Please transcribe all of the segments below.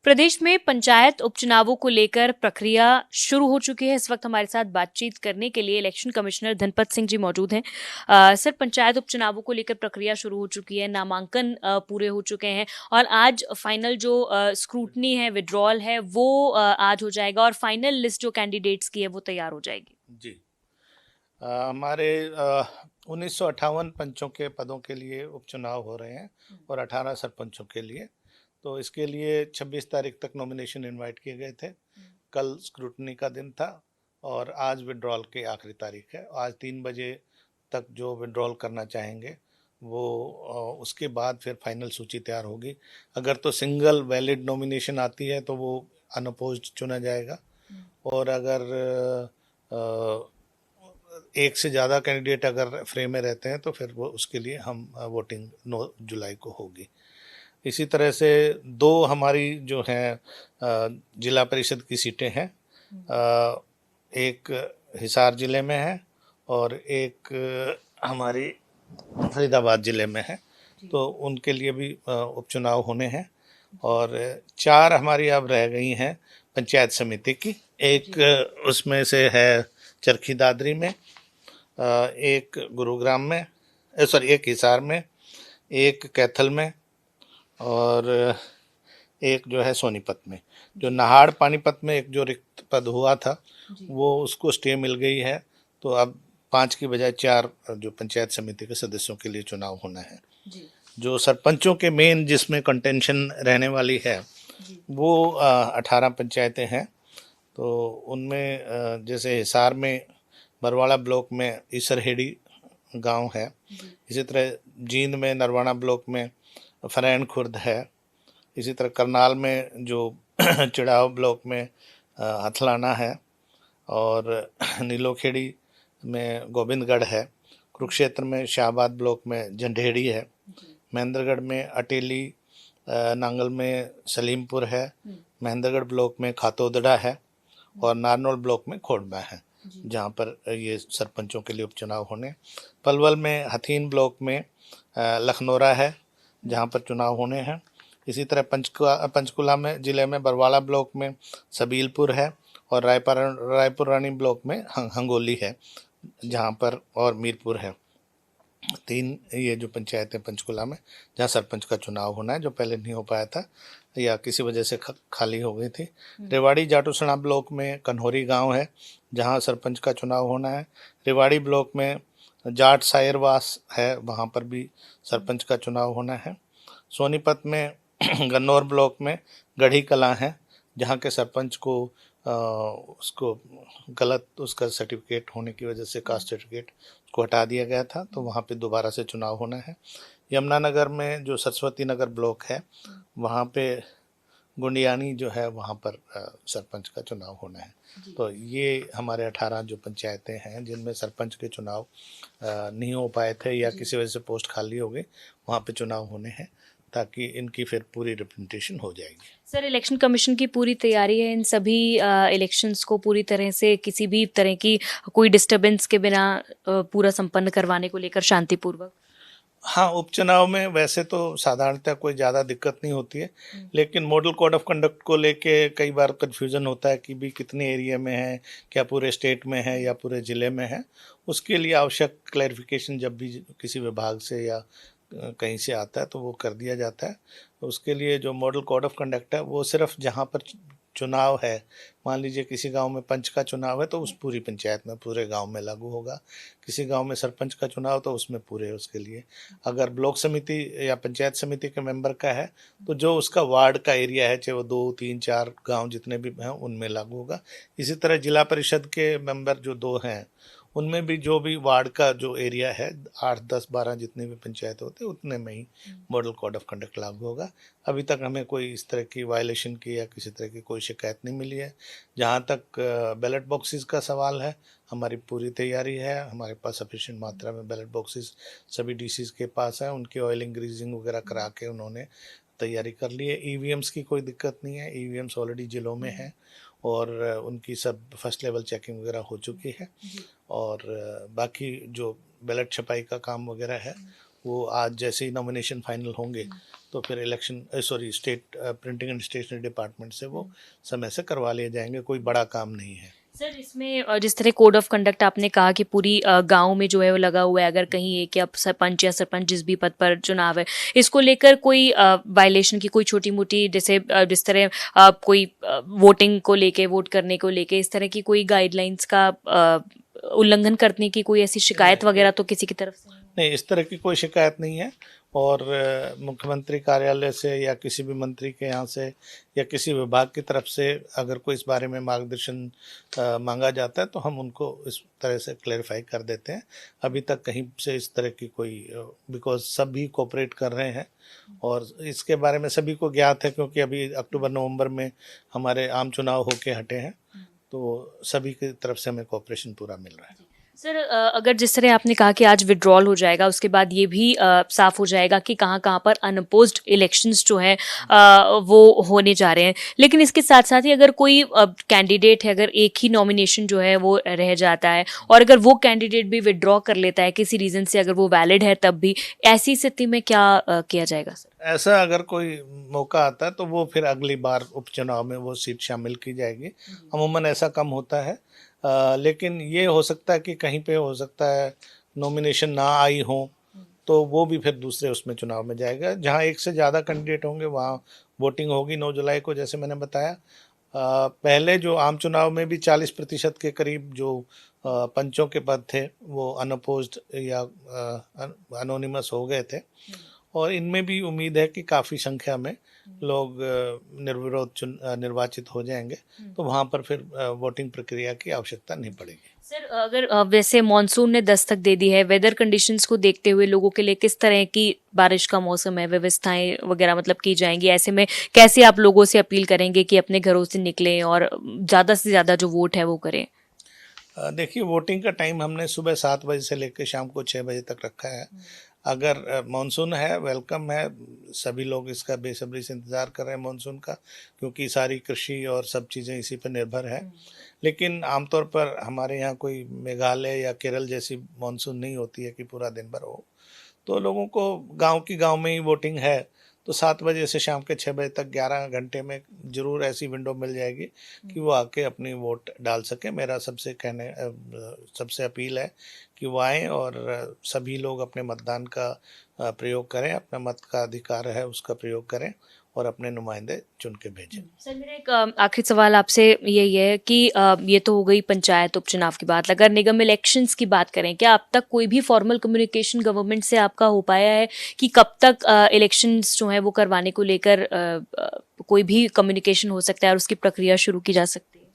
प्रदेश में पंचायत उपचुनावों को लेकर प्रक्रिया शुरू हो चुकी है। इस वक्त हमारे साथ बातचीत करने के लिए इलेक्शन कमिश्नर धनपत सिंह जी मौजूद हैं। सर, पंचायत उपचुनावों को लेकर प्रक्रिया शुरू हो चुकी है, नामांकन पूरे हो चुके हैं और आज फाइनल जो स्क्रूटनी है, विड्रॉल है, वो आज हो जाएगा और फाइनल लिस्ट जो कैंडिडेट्स की है वो तैयार हो जाएगी। जी। हमारे 1958 पंचों के पदों के लिए उपचुनाव हो रहे हैं और 18 सरपंचों के लिए। तो इसके लिए 26 तारीख तक नॉमिनेशन इनवाइट किए गए थे। कल स्क्रूटनी का दिन था और आज विड्रॉल की आखिरी तारीख है। आज 3 बजे तक जो विड्रॉल करना चाहेंगे वो उसके बाद फिर फाइनल सूची तैयार होगी। अगर तो सिंगल वैलिड नॉमिनेशन आती है तो वो अनअपोज्ड चुना जाएगा और अगर एक से ज़्यादा कैंडिडेट अगर फ्रेम में रहते हैं तो फिर वो उसके लिए हम वोटिंग 9 जुलाई को होगी। इसी तरह से दो हमारी जो हैं जिला परिषद की सीटें हैं, एक हिसार ज़िले में है और एक हमारी फरीदाबाद ज़िले में है। तो उनके लिए भी उपचुनाव होने हैं और 4 हमारी अब रह गई हैं पंचायत समिति की। एक उसमें से है चरखी दादरी में, एक गुरुग्राम में, सॉरी एक हिसार में, एक कैथल में और एक जो है सोनीपत में। जो नाहड़ पानीपत में एक जो रिक्त पद हुआ था वो उसको स्टे मिल गई है। तो अब 5 की बजाय 4 जो पंचायत समिति के सदस्यों के लिए चुनाव होना है। जो सरपंचों के मेन जिसमें कंटेंशन रहने वाली है वो 18 पंचायतें हैं। तो उनमें जैसे हिसार में बरवाड़ा ब्लॉक में ईसरहेड़ी गांव है। इसी तरह जींद में नरवाना ब्लॉक में फरैन खुर्द है। इसी तरह करनाल में जो चिड़ाव ब्लॉक में हथलाना है और नीलोखेड़ी में गोविंदगढ़ है। कुरुक्षेत्र में शाहबाद ब्लॉक में झंडेड़ी है। महेंद्रगढ़ में अटेली, नांगल में सलीमपुर है। महेंद्रगढ़ ब्लॉक में खातोदड़ा है और नारनौल ब्लॉक में खोड़बा है जहाँ पर ये सरपंचों के लिए उपचुनाव होने। पलवल में हथीन ब्लॉक में लखनौरा है जहाँ पर चुनाव होने हैं। इसी तरह पंचकुला में ज़िले में बरवाड़ा ब्लॉक में सबीलपुर है और रायपुर रानी ब्लॉक में हंगोली है जहाँ पर, और मीरपुर है। 3 ये जो पंचायतें पंचकुला में जहाँ सरपंच का चुनाव होना है, जो पहले नहीं हो पाया था या किसी वजह से खाली हो गई थी। रेवाड़ी जाटूसणा ब्लॉक में कन्होरी गांव है जहां सरपंच का चुनाव होना है। रेवाड़ी ब्लॉक में जाट सायरवास है, वहां पर भी सरपंच का चुनाव होना है। सोनीपत में गन्नौर ब्लॉक में गढ़ी कलां है जहां के सरपंच को उसको गलत उसका सर्टिफिकेट होने की वजह से, कास्ट सर्टिफिकेट को हटा दिया गया था, तो वहाँ पे दोबारा से चुनाव होना है। यमुनानगर में जो सरस्वती नगर ब्लॉक है वहाँ पे गुंडियानी जो है वहाँ पर सरपंच का चुनाव होना है। तो ये हमारे 18 जो पंचायतें हैं जिनमें सरपंच के चुनाव नहीं हो पाए थे या किसी वजह से पोस्ट खाली हो गई, वहाँ पे चुनाव होने हैं ताकि इनकी फिर पूरी रिप्रेजेंटेशन हो जाएगी। सर, इलेक्शन कमीशन की पूरी तैयारी है इन सभी इलेक्शंस को पूरी तरह से किसी भी तरह की कोई डिस्टरबेंस के बिना पूरा संपन्न करवाने को लेकर शांतिपूर्वक? हाँ, उपचुनाव में वैसे तो साधारणतः कोई ज़्यादा दिक्कत नहीं होती है, लेकिन मॉडल कोड ऑफ कंडक्ट को लेके कई बार कन्फ्यूज़न होता है कि भी कितने एरिया में है, क्या पूरे स्टेट में है या पूरे ज़िले में है। उसके लिए आवश्यक क्लैरिफिकेशन जब भी किसी विभाग से या कहीं से आता है तो वो कर दिया जाता है। उसके लिए जो मॉडल कोड ऑफ कंडक्ट है वो सिर्फ जहाँ पर चुनाव है, मान लीजिए किसी गांव में पंच का चुनाव है तो उस पूरी पंचायत में, पूरे गांव में लागू होगा। किसी गांव में सरपंच का चुनाव तो उसमें पूरे उसके लिए। अगर ब्लॉक समिति या पंचायत समिति के मेंबर का है तो जो उसका वार्ड का एरिया है, चाहे वो 2, 3, 4 गांव जितने भी हैं उनमें लागू होगा। इसी तरह जिला परिषद के मेंबर जो 2 हैं उनमें भी जो भी वार्ड का जो एरिया है, 8, 10, 12 जितने भी पंचायत होते हैं उतने में ही मॉडल कोड ऑफ कंडक्ट लागू होगा। अभी तक हमें कोई इस तरह की वायलेशन की या किसी तरह की कोई शिकायत नहीं मिली है। जहाँ तक बैलेट बॉक्सेस का सवाल है, हमारी पूरी तैयारी है। हमारे पास सफिशिएंट मात्रा में बैलेट बॉक्सेस सभी डीसीज के पास हैं। उनकी ऑयलिंग ग्रीजिंग वगैरह करा के उन्होंने तैयारी कर ली है। ईवीएम्स की कोई दिक्कत नहीं है, ईवीएम्स ऑलरेडी जिलों में हैं और उनकी सब फर्स्ट लेवल चेकिंग वगैरह हो चुकी है। और बाकी जो बैलेट छपाई का काम वगैरह है वो आज जैसे ही नॉमिनेशन फाइनल होंगे तो फिर state printing and stationery department से वो समय से करवा लिए जाएंगे। कोई बड़ा काम नहीं है सर। इसमें जिस तरह कोड ऑफ कंडक्ट आपने कहा कि पूरी गांव में जो है वो लगा हुआ है, अगर कहीं एक या सरपंच या सरपंच जिस भी पद पर चुनाव है, इसको लेकर कोई वायलेशन की कोई छोटी मोटी, जैसे जिस तरह कोई वोटिंग को लेके, वोट करने को लेके, इस तरह की कोई गाइडलाइंस का उल्लंघन करने की कोई ऐसी शिकायत वगैरह तो किसी की तरफ से नहीं, इस तरह की कोई शिकायत नहीं है। और मुख्यमंत्री कार्यालय से या किसी भी मंत्री के यहाँ से या किसी विभाग की तरफ से अगर कोई इस बारे में मार्गदर्शन मांगा जाता है तो हम उनको इस तरह से क्लैरिफाई कर देते हैं। अभी तक कहीं से इस तरह की कोई, बिकॉज सभी कोऑपरेट कर रहे हैं और इसके बारे में सभी को ज्ञात है, क्योंकि अभी अक्टूबर नवंबर में हमारे आम चुनाव होके हटे हैं, तो सभी की तरफ से हमें कोऑपरेशन पूरा मिल रहा है। सर, अगर जिस तरह आपने कहा कि आज विड्रॉल हो जाएगा, उसके बाद ये भी साफ हो जाएगा कि कहाँ कहाँ पर अनअपोज्ड इलेक्शंस जो हैं वो होने जा रहे हैं, लेकिन इसके साथ साथ ही अगर कोई कैंडिडेट है, अगर एक ही नॉमिनेशन जो है वो रह जाता है और अगर वो कैंडिडेट भी विड्रॉ कर लेता है किसी रीज़न से, अगर वो वैलिड है तब भी, ऐसी स्थिति में क्या किया जाएगा सर? ऐसा अगर कोई मौका आता है तो वो फिर अगली बार उपचुनाव में वो सीट शामिल की जाएगी। अमूमन ऐसा कम होता है, लेकिन ये हो सकता है कि कहीं पे हो सकता है नॉमिनेशन ना आई हो तो वो भी फिर दूसरे उसमें चुनाव में जाएगा। जहाँ एक से ज़्यादा कैंडिडेट होंगे वहाँ वोटिंग होगी 9 जुलाई को, जैसे मैंने बताया। पहले जो आम चुनाव में भी 40% के करीब जो पंचों के पद थे वो अनअपोज्ड या अनोनिमस हो गए थे, और इनमें भी उम्मीद है कि काफ़ी संख्या में लोग निर्विरोध निर्वाचित हो जाएंगे, तो वहाँ पर फिर वोटिंग प्रक्रिया की आवश्यकता नहीं पड़ेगी। सर, अगर वैसे मॉनसून ने दस्तक दे दी है, वेदर कंडीशंस को देखते हुए लोगों के लिए किस तरह की बारिश का मौसम है, व्यवस्थाएं वगैरह मतलब की जाएंगी, ऐसे में कैसे आप लोगों से अपील करेंगे कि अपने घरों से निकलें और ज़्यादा से ज़्यादा जो वोट है वो करें? देखिए, वोटिंग का टाइम हमने सुबह 7 बजे से लेकर शाम को 6 बजे तक रखा है। अगर मानसून है, वेलकम है, सभी लोग इसका बेसब्री से इंतज़ार कर रहे हैं मानसून का, क्योंकि सारी कृषि और सब चीज़ें इसी पर निर्भर है। लेकिन आमतौर पर हमारे यहाँ कोई मेघालय या केरल जैसी मानसून नहीं होती है कि पूरा दिन भर हो, तो लोगों को गांव में ही वोटिंग है, तो 7 बजे से शाम के 6 बजे तक 11 घंटे में ज़रूर ऐसी विंडो मिल जाएगी कि वो आके अपनी वोट डाल सकें। मेरा सबसे अपील है कि वो आएँ और सभी लोग अपने मतदान का प्रयोग करें, अपना मत का अधिकार है उसका प्रयोग करें और अपने नुमाइंदे चुन के भेजें। सर, मेरा एक आखिरी सवाल आपसे यही है कि ये तो हो गई पंचायत उपचुनाव की बात, अगर निगम इलेक्शंस की बात करें, क्या अब तक कोई भी फॉर्मल कम्युनिकेशन गवर्नमेंट से आपका हो पाया है कि कब तक इलेक्शंस जो है वो करवाने को लेकर कोई भी कम्युनिकेशन हो सकता है और उसकी प्रक्रिया शुरू की जा सकती है?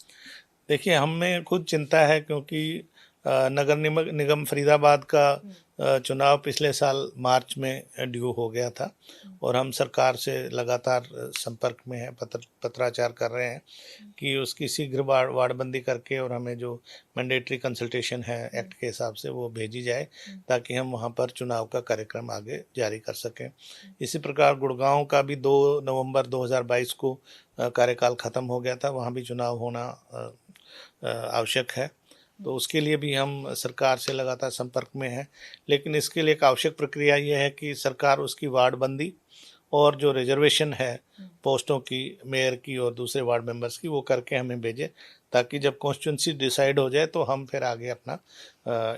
देखिए, हमें खुद चिंता है, क्योंकि नगर निगम फरीदाबाद का चुनाव पिछले साल मार्च में ड्यू हो गया था और हम सरकार से लगातार संपर्क में हैं, पत्राचार कर रहे हैं कि उसकी शीघ्र वार्डबंदी करके और हमें जो मैंडेटरी कंसल्टेशन है एक्ट के हिसाब से वो भेजी जाए, ताकि हम वहाँ पर चुनाव का कार्यक्रम आगे जारी कर सकें। इसी प्रकार गुड़गांव का भी 2 नवंबर 2022 को कार्यकाल ख़त्म हो गया था, वहाँ भी चुनाव होना आवश्यक है, तो उसके लिए भी हम सरकार से लगातार संपर्क में हैं। लेकिन इसके लिए एक आवश्यक प्रक्रिया ये है कि सरकार उसकी वार्डबंदी और जो रिजर्वेशन है पोस्टों की, मेयर की और दूसरे वार्ड मेंबर्स की, वो करके हमें भेजे, ताकि जब कॉन्स्टिट्यूंसी डिसाइड हो जाए तो हम फिर आगे अपना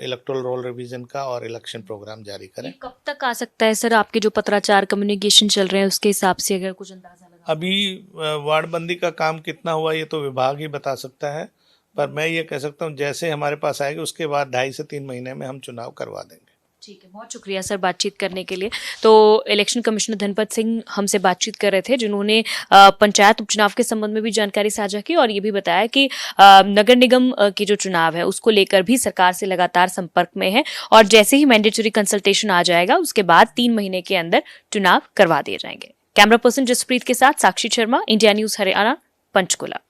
इलेक्टोरल रोल रिवीजन का और इलेक्शन प्रोग्राम जारी करें। कब तक आ सकता है सर? आपके जो पत्राचार कम्युनिकेशन चल रहे हैं उसके हिसाब से अगर कुछ अंदाजा लगा? अभी वार्डबंदी का काम कितना हुआ ये तो विभाग ही बता सकता है, पर मैं ये कह सकता हूँ जैसे हमारे पास आएगा उसके बाद 2.5 से 3 महीने में हम चुनाव करवा देंगे। ठीक है, बहुत शुक्रिया सर बातचीत करने के लिए। तो इलेक्शन कमिश्नर धनपत सिंह हमसे बातचीत कर रहे थे, जिन्होंने पंचायत उपचुनाव के संबंध में भी जानकारी साझा की और ये भी बताया कि नगर निगम की जो चुनाव है उसको लेकर भी सरकार से लगातार संपर्क में है और जैसे ही मैंडेटरी कंसल्टेशन आ जाएगा उसके बाद 3 महीने के अंदर चुनाव करवा दिए जाएंगे। कैमरा पर्सन जसप्रीत के साथ साक्षी शर्मा, इंडिया न्यूज हरियाणा, पंचकुला।